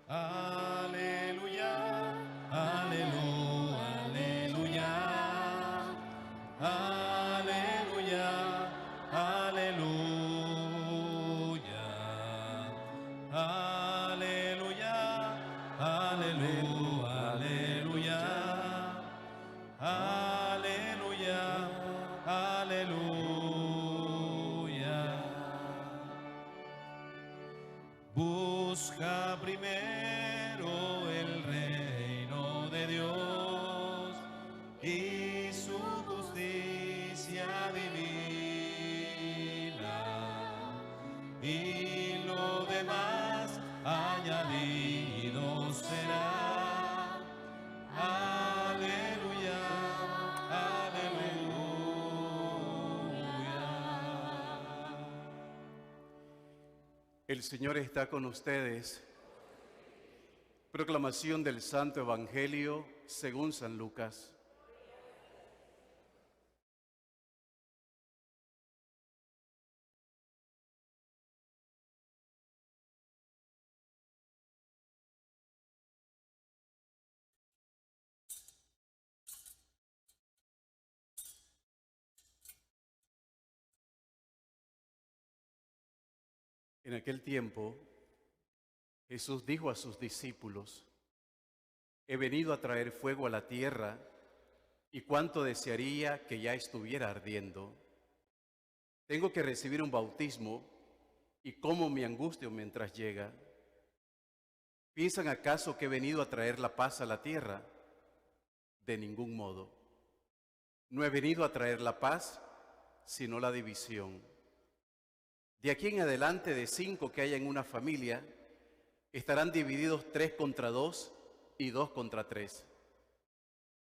Aleluya, aleluya, aleluya, aleluya, aleluya, aleluya, aleluya, aleluya. Busca primero el reino de Dios y su justicia divina, y lo demás añadido será. Aleluya, aleluya. El Señor está con ustedes. Proclamación del Santo Evangelio según San Lucas. En aquel tiempo, Jesús dijo a sus discípulos: he venido a traer fuego a la tierra, y cuánto desearía que ya estuviera ardiendo. Tengo que recibir un bautismo, y cómo me angustio mientras llega. ¿Piensan acaso que he venido a traer la paz a la tierra? De ningún modo. No he venido a traer la paz, sino la división. De aquí en adelante, de 5 que haya en una familia, estarán divididos 3 contra 2 y 2 contra 3.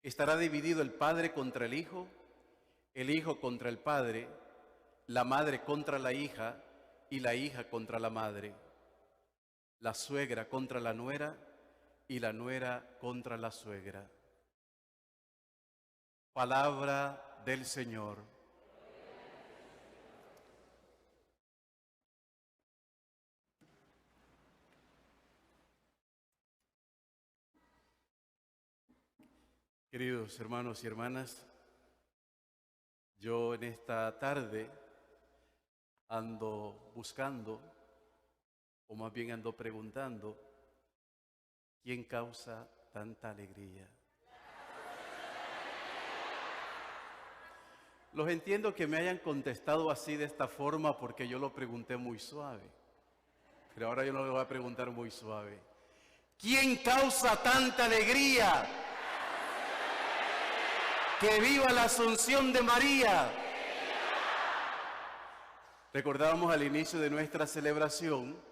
Estará dividido el padre contra el hijo contra el padre, la madre contra la hija y la hija contra la madre, la suegra contra la nuera y la nuera contra la suegra. Palabra del Señor. Queridos hermanos y hermanas, yo en esta tarde ando buscando, o más bien ando preguntando, ¿quién causa tanta alegría? Los entiendo que me hayan contestado así de esta forma porque yo lo pregunté muy suave, pero ahora yo no lo voy a preguntar muy suave. ¿Quién causa tanta alegría? ¡Que viva la Asunción de María! Recordábamos al inicio de nuestra celebración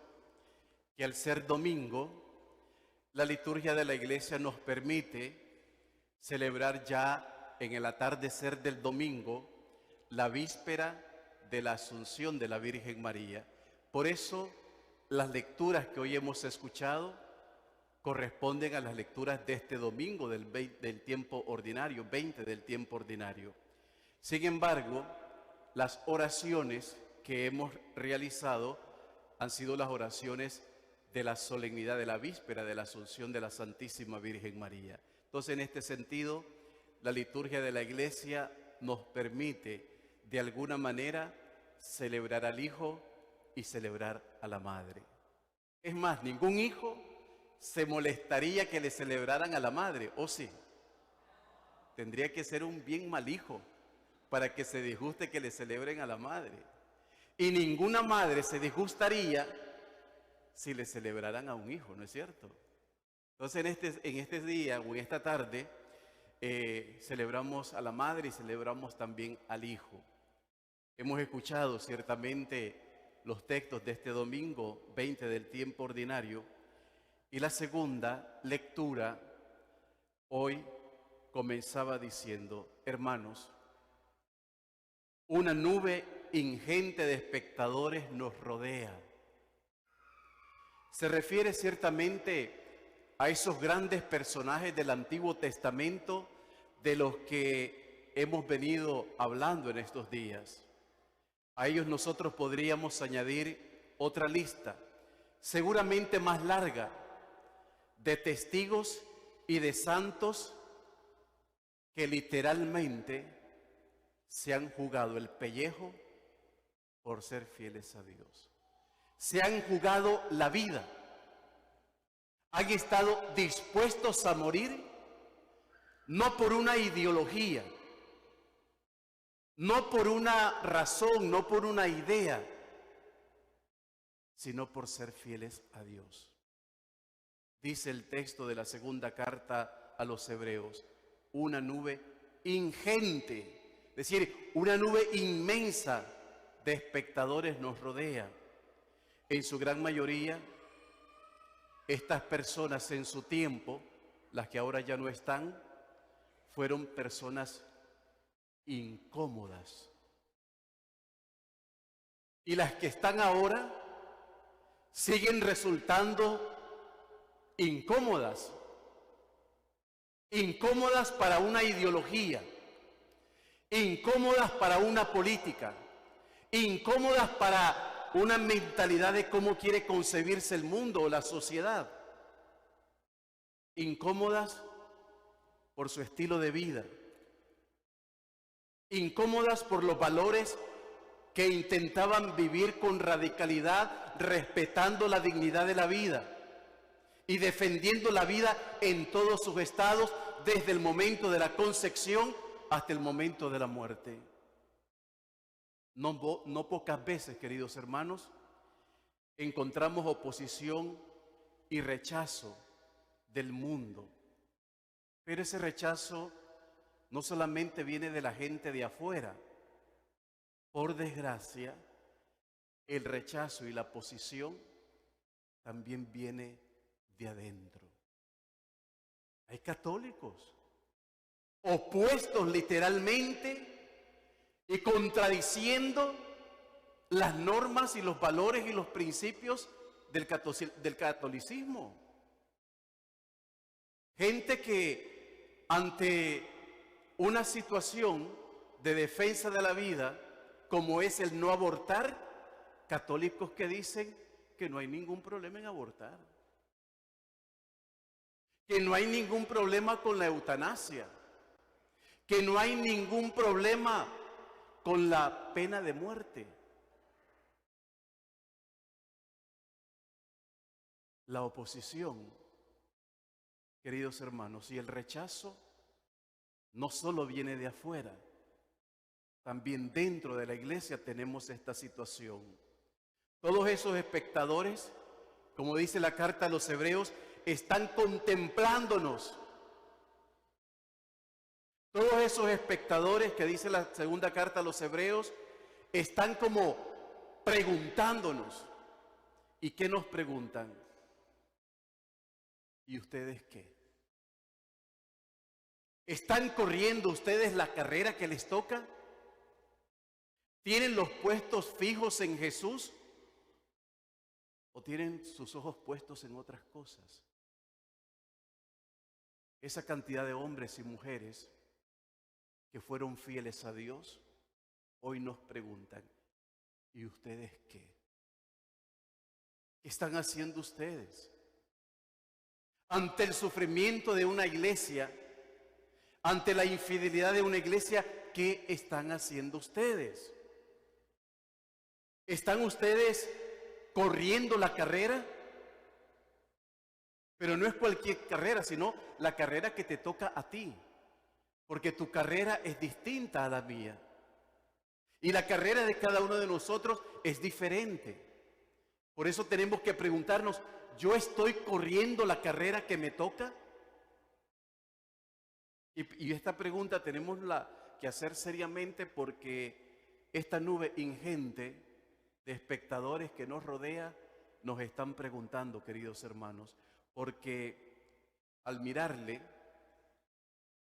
que al ser domingo, la liturgia de la Iglesia nos permite celebrar ya en el atardecer del domingo la víspera de la Asunción de la Virgen María. Por eso, las lecturas que hoy hemos escuchado corresponden a las lecturas de este domingo del tiempo ordinario, 20 del tiempo ordinario. Sin embargo, las oraciones que hemos realizado han sido las oraciones de la solemnidad de la víspera de la Asunción de la Santísima Virgen María. Entonces, en este sentido, la liturgia de la Iglesia nos permite, de alguna manera, celebrar al Hijo y celebrar a la Madre. Es más, ningún hijo se molestaría que le celebraran a la madre, ¿o sí? Tendría que ser un bien mal hijo para que se disguste que le celebren a la madre. Y ninguna madre se disgustaría si le celebraran a un hijo, ¿no es cierto? Entonces en este día o en esta tarde celebramos a la madre y celebramos también al hijo. Hemos escuchado ciertamente los textos de este domingo 20 del tiempo ordinario. Y la segunda lectura hoy comenzaba diciendo: hermanos, una nube ingente de espectadores nos rodea. Se refiere ciertamente a esos grandes personajes del Antiguo Testamento de los que hemos venido hablando en estos días. A ellos nosotros podríamos añadir otra lista, seguramente más larga, de testigos y de santos que literalmente se han jugado el pellejo por ser fieles a Dios. Se han jugado la vida. Han estado dispuestos a morir, no por una ideología, no por una razón, no por una idea, sino por ser fieles a Dios. Dice el texto de la segunda carta a los Hebreos, una nube ingente, es decir, una nube inmensa de espectadores nos rodea. En su gran mayoría, estas personas en su tiempo, las que ahora ya no están, fueron personas incómodas. Y las que están ahora siguen resultando incómodas. Incómodas para una ideología, incómodas para una política, incómodas para una mentalidad de cómo quiere concebirse el mundo o la sociedad, incómodas por su estilo de vida, incómodas por los valores que intentaban vivir con radicalidad, respetando la dignidad de la vida y defendiendo la vida en todos sus estados, desde el momento de la concepción hasta el momento de la muerte. No pocas veces, queridos hermanos, encontramos oposición y rechazo del mundo. Pero ese rechazo no solamente viene de la gente de afuera. Por desgracia, el rechazo y la oposición también viene de adentro. Hay católicos opuestos literalmente y contradiciendo las normas y los valores y los principios del catolicismo. Gente que ante una situación de defensa de la vida, como es el no abortar, católicos que dicen que no hay ningún problema en abortar, que no hay ningún problema con la eutanasia, que no hay ningún problema con la pena de muerte. La oposición, queridos hermanos, y el rechazo no solo viene de afuera, también dentro de la iglesia tenemos esta situación. Todos esos espectadores, como dice la carta a los Hebreos, están contemplándonos. Todos esos espectadores que dice la segunda carta a los Hebreos están como preguntándonos. ¿Y qué nos preguntan? ¿Y ustedes qué? ¿Están corriendo ustedes la carrera que les toca? ¿Tienen los puestos fijos en Jesús? ¿O tienen sus ojos puestos en otras cosas? Esa cantidad de hombres y mujeres que fueron fieles a Dios, hoy nos preguntan, ¿y ustedes qué? ¿Qué están haciendo ustedes? Ante el sufrimiento de una iglesia, ante la infidelidad de una iglesia, ¿qué están haciendo ustedes? ¿Están ustedes corriendo la carrera? Pero no es cualquier carrera, sino la carrera que te toca a ti. Porque tu carrera es distinta a la mía. Y la carrera de cada uno de nosotros es diferente. Por eso tenemos que preguntarnos, ¿yo estoy corriendo la carrera que me toca? Y esta pregunta tenemos que hacer seriamente, porque esta nube ingente de espectadores que nos rodea nos están preguntando, queridos hermanos, porque al mirarle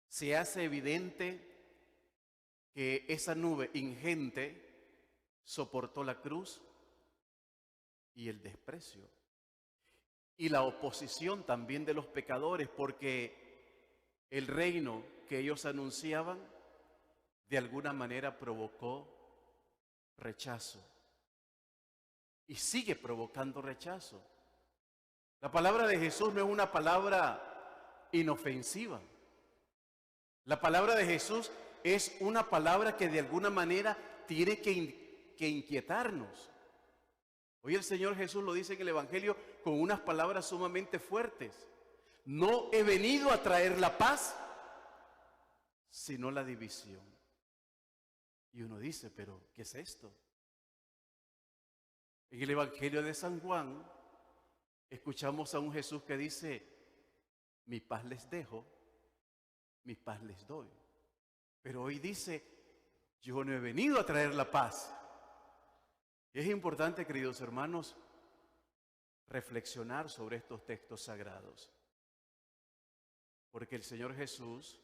se hace evidente que esa nube ingente soportó la cruz y el desprecio y la oposición también de los pecadores, porque el reino que ellos anunciaban de alguna manera provocó rechazo y sigue provocando rechazo. La palabra de Jesús no es una palabra inofensiva. La palabra de Jesús es una palabra que de alguna manera tiene que inquietarnos. Hoy el Señor Jesús lo dice en el Evangelio con unas palabras sumamente fuertes. No he venido a traer la paz, sino la división. Y uno dice, pero ¿qué es esto? En el Evangelio de San Juan escuchamos a un Jesús que dice, mi paz les dejo, mi paz les doy. Pero hoy dice, yo no he venido a traer la paz. Es importante, queridos hermanos, reflexionar sobre estos textos sagrados. Porque el Señor Jesús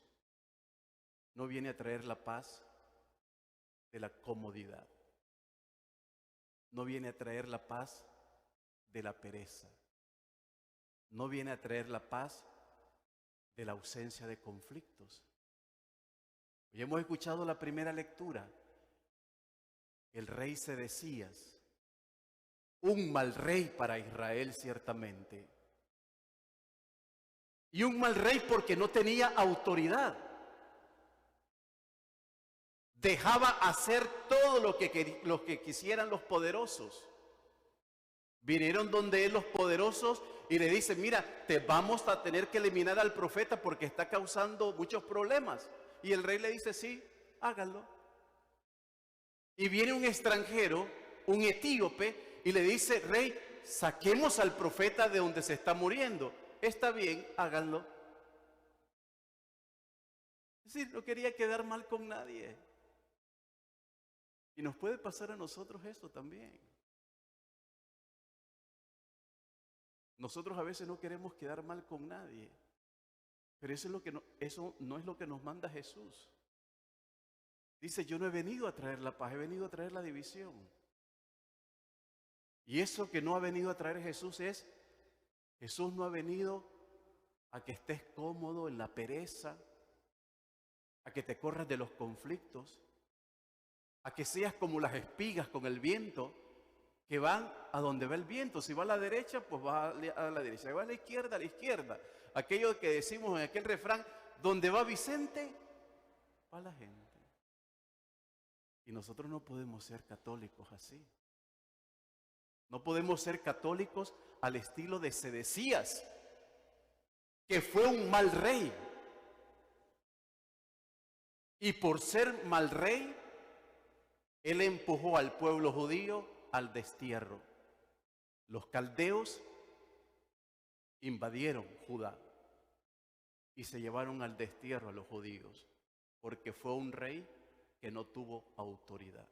no viene a traer la paz de la comodidad. No viene a traer la paz de la pereza. No viene a traer la paz de la ausencia de conflictos. Hoy hemos escuchado la primera lectura. El rey Sedecías, un mal rey para Israel ciertamente. Y un mal rey porque no tenía autoridad. Dejaba hacer todo lo que quisieran los poderosos. Vinieron donde él los poderosos y le dicen, mira, te vamos a tener que eliminar al profeta porque está causando muchos problemas. Y el rey le dice, sí, háganlo. Y viene un extranjero, un etíope, y le dice, rey, saquemos al profeta de donde se está muriendo. Está bien, háganlo. Es decir, no quería quedar mal con nadie. Y nos puede pasar a nosotros eso también. Nosotros a veces no queremos quedar mal con nadie. Pero eso no es lo que nos manda Jesús. Dice, yo no he venido a traer la paz, he venido a traer la división. Y eso que no ha venido a traer Jesús Jesús no ha venido a que estés cómodo en la pereza, a que te corras de los conflictos, a que seas como las espigas con el viento, que van a donde va el viento. Si va a la derecha, pues va a la derecha. Si va a la izquierda, a la izquierda. Aquello que decimos en aquel refrán, donde va Vicente, va la gente. Y nosotros no podemos ser católicos así. No podemos ser católicos al estilo de Sedecías, que fue un mal rey. Y por ser mal rey, él empujó al pueblo judío al destierro. Los caldeos invadieron Judá y se llevaron al destierro a los judíos, porque fue un rey que no tuvo autoridad.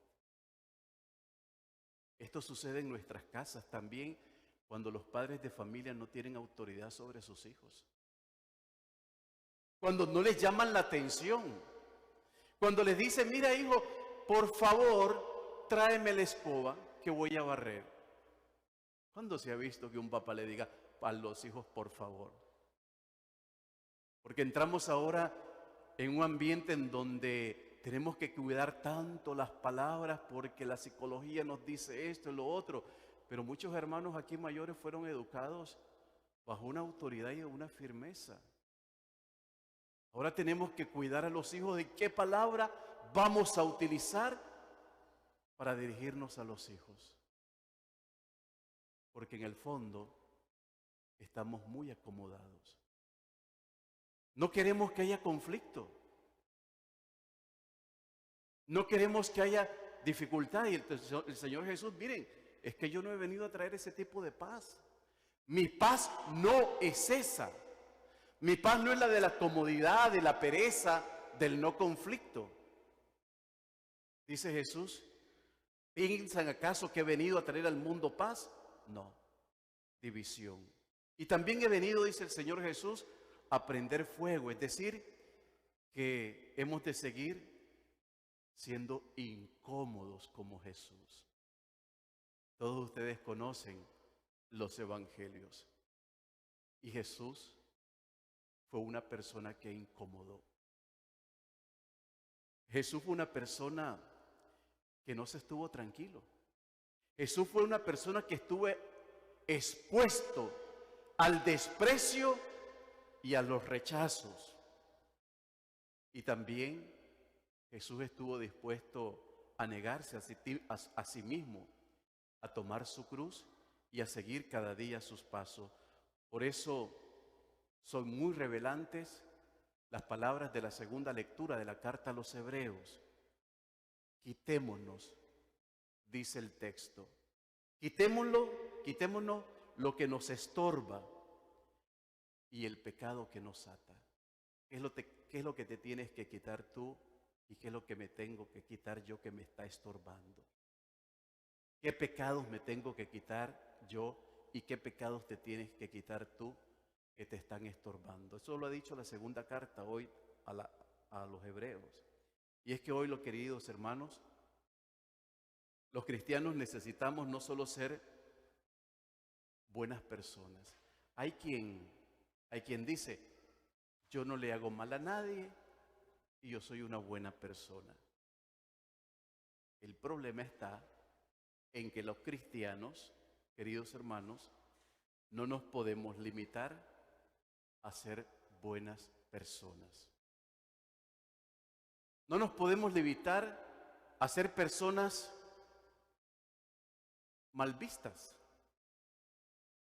Esto sucede en nuestras casas también cuando los padres de familia no tienen autoridad sobre sus hijos. Cuando no les llaman la atención. Cuando les dicen, mira hijo, por favor, tráeme la escoba que voy a barrer. ¿Cuándo se ha visto que un papá le diga a los hijos, por favor? Porque entramos ahora en un ambiente en donde tenemos que cuidar tanto las palabras porque la psicología nos dice esto y lo otro. Pero muchos hermanos aquí mayores fueron educados bajo una autoridad y una firmeza. Ahora tenemos que cuidar a los hijos de qué palabra vamos a utilizar para dirigirnos a los hijos. Porque en el fondo estamos muy acomodados. No queremos que haya conflicto. No queremos que haya dificultad. Y el Señor Jesús, miren, es que yo no he venido a traer ese tipo de paz. Mi paz no es esa. Mi paz no es la de la comodidad, de la pereza, del no conflicto. Dice Jesús, ¿piensan acaso que he venido a traer al mundo paz? No, división. Y también he venido, dice el Señor Jesús, a prender fuego. Es decir, que hemos de seguir siendo incómodos como Jesús. Todos ustedes conocen los evangelios. Y Jesús fue una persona que incomodó. Jesús fue una persona que no se estuvo tranquilo. Jesús fue una persona que estuvo expuesto al desprecio y a los rechazos. Y también Jesús estuvo dispuesto a negarse a sí mismo, a tomar su cruz y a seguir cada día sus pasos. Por eso son muy revelantes las palabras de la segunda lectura de la carta a los Hebreos. Quitémonos, dice el texto, quitémonos lo que nos estorba y el pecado que nos ata. ¿Qué es lo que te tienes que quitar tú y qué es lo que me tengo que quitar yo que me está estorbando? ¿Qué pecados me tengo que quitar yo y qué pecados te tienes que quitar tú que te están estorbando? Eso lo ha dicho la segunda carta hoy a los Hebreos. Y es que hoy, los queridos hermanos, los cristianos necesitamos no solo ser buenas personas. Hay quien dice, yo no le hago mal a nadie y yo soy una buena persona. El problema está en que los cristianos, queridos hermanos, no nos podemos limitar a ser buenas personas. No nos podemos limitar a ser personas mal vistas.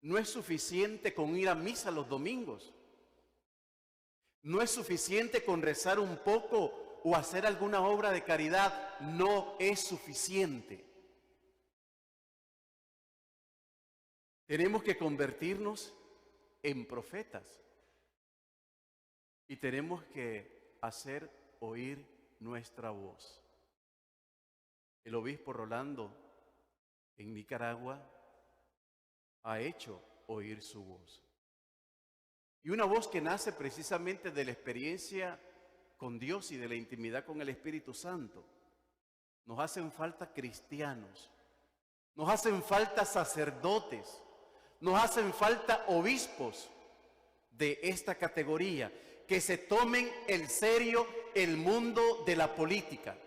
No es suficiente con ir a misa los domingos. No es suficiente con rezar un poco o hacer alguna obra de caridad. No es suficiente. Tenemos que convertirnos en profetas y tenemos que hacer oír nuestra voz. El obispo Rolando en Nicaragua ha hecho oír su voz. Y una voz que nace precisamente de la experiencia con Dios y de la intimidad con el Espíritu Santo. Nos hacen falta cristianos, nos hacen falta sacerdotes, nos hacen falta obispos de esta categoría que se tomen en serio el mundo de la política.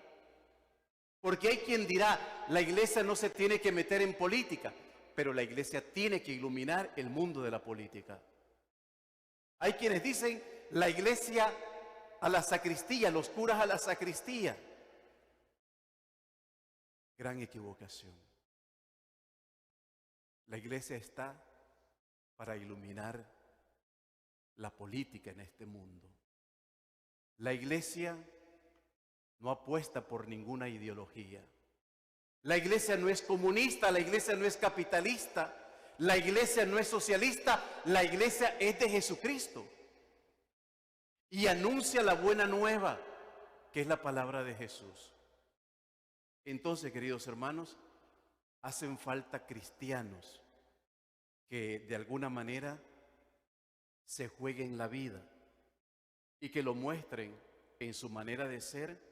Porque hay quien dirá, la iglesia no se tiene que meter en política, pero la iglesia tiene que iluminar el mundo de la política. Hay quienes dicen, la iglesia a la sacristía, los curas a la sacristía. Gran equivocación. La iglesia está para iluminar la política en este mundo. La iglesia no apuesta por ninguna ideología. La iglesia no es comunista, la iglesia no es capitalista, la iglesia no es socialista, la iglesia es de Jesucristo. Y anuncia la buena nueva, que es la palabra de Jesús. Entonces, queridos hermanos, hacen falta cristianos que de alguna manera se jueguen la vida y que lo muestren en su manera de ser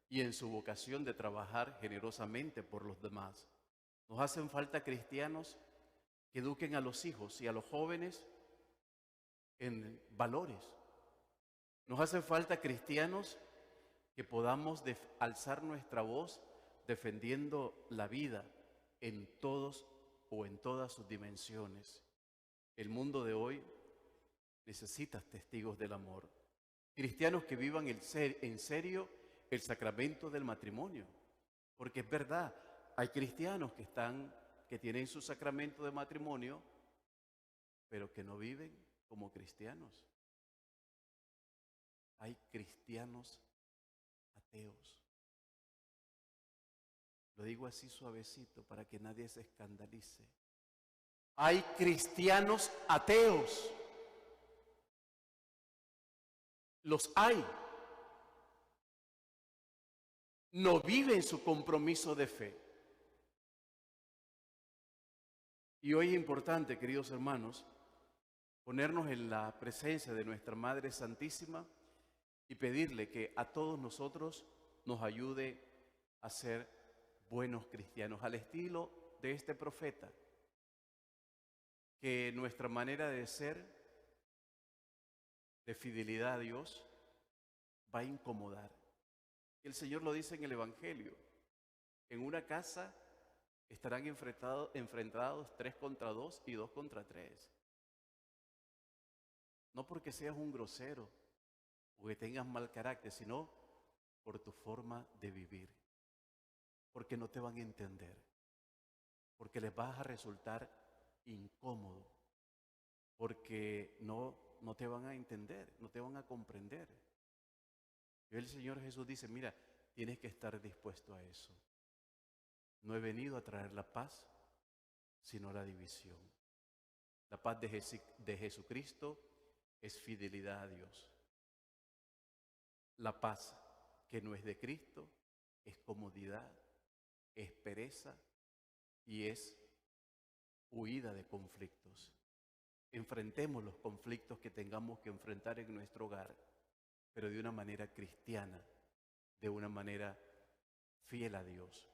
y en su vocación de trabajar generosamente por los demás. Nos hacen falta cristianos que eduquen a los hijos y a los jóvenes en valores. Nos hacen falta cristianos que podamos alzar nuestra voz defendiendo la vida en todos o en todas sus dimensiones. El mundo de hoy necesita testigos del amor. Cristianos que vivan en serio el sacramento del matrimonio. Porque es verdad, hay cristianos que tienen su sacramento de matrimonio, pero que no viven como cristianos. Hay cristianos ateos. Lo digo así suavecito para que nadie se escandalice. Hay cristianos ateos. Los hay. No viven su compromiso de fe. Y hoy es importante, queridos hermanos, ponernos en la presencia de nuestra Madre Santísima y pedirle que a todos nosotros nos ayude a ser buenos cristianos, al estilo de este profeta, que nuestra manera de ser, de fidelidad a Dios, va a incomodar. El Señor lo dice en el Evangelio. En una casa estarán enfrentados 3 contra 2 y 2 contra 3. No porque seas un grosero o que tengas mal carácter, sino por tu forma de vivir. Porque no te van a entender. Porque les vas a resultar incómodo. Porque no te van a entender, no te van a comprender. Y el Señor Jesús dice, mira, tienes que estar dispuesto a eso. No he venido a traer la paz, sino la división. La paz de Jesucristo es fidelidad a Dios. La paz que no es de Cristo es comodidad, es pereza y es huida de conflictos. Enfrentemos los conflictos que tengamos que enfrentar en nuestro hogar, pero de una manera cristiana, de una manera fiel a Dios.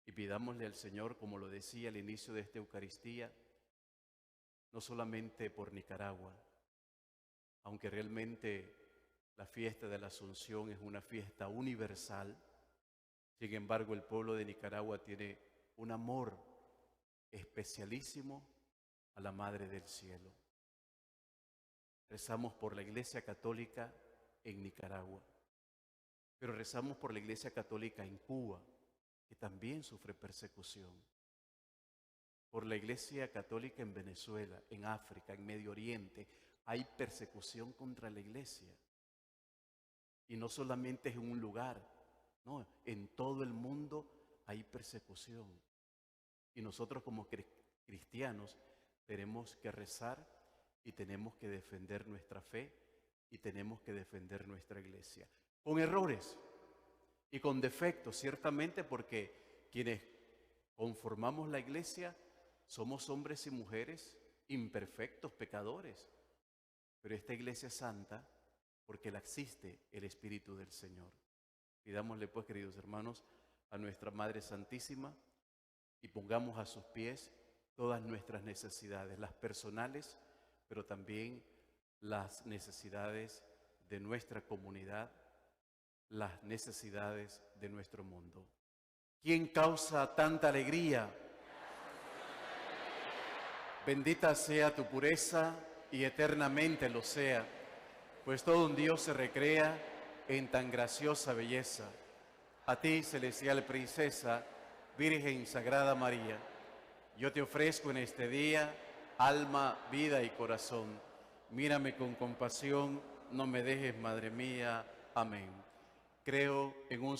Y pidámosle al Señor, como lo decía al inicio de esta Eucaristía, no solamente por Nicaragua, aunque realmente la fiesta de la Asunción es una fiesta universal, sin embargo el pueblo de Nicaragua tiene un amor especialísimo a la Madre del Cielo. Rezamos por la Iglesia Católica en Nicaragua, pero rezamos por la Iglesia Católica en Cuba, que también sufre persecución. Por la Iglesia Católica en Venezuela, en África, en Medio Oriente, hay persecución contra la Iglesia. Y no solamente es en un lugar, no, en todo el mundo hay persecución. Y nosotros como cristianos tenemos que rezar y tenemos que defender nuestra fe y tenemos que defender nuestra iglesia. Con errores y con defectos, ciertamente, porque quienes conformamos la iglesia somos hombres y mujeres imperfectos, pecadores. Pero esta iglesia es santa porque la asiste el Espíritu del Señor. Pidámosle pues, queridos hermanos, a nuestra Madre Santísima y pongamos a sus pies todas nuestras necesidades, las personales, pero también las necesidades de nuestra comunidad, las necesidades de nuestro mundo. ¿Quién causa tanta alegría? Bendita sea tu pureza y eternamente lo sea, pues todo un Dios se recrea en tan graciosa belleza. A ti, celestial princesa, Virgen Sagrada María, yo te ofrezco en este día alma, vida y corazón. Mírame con compasión, no me dejes, Madre mía. Amén. Creo en un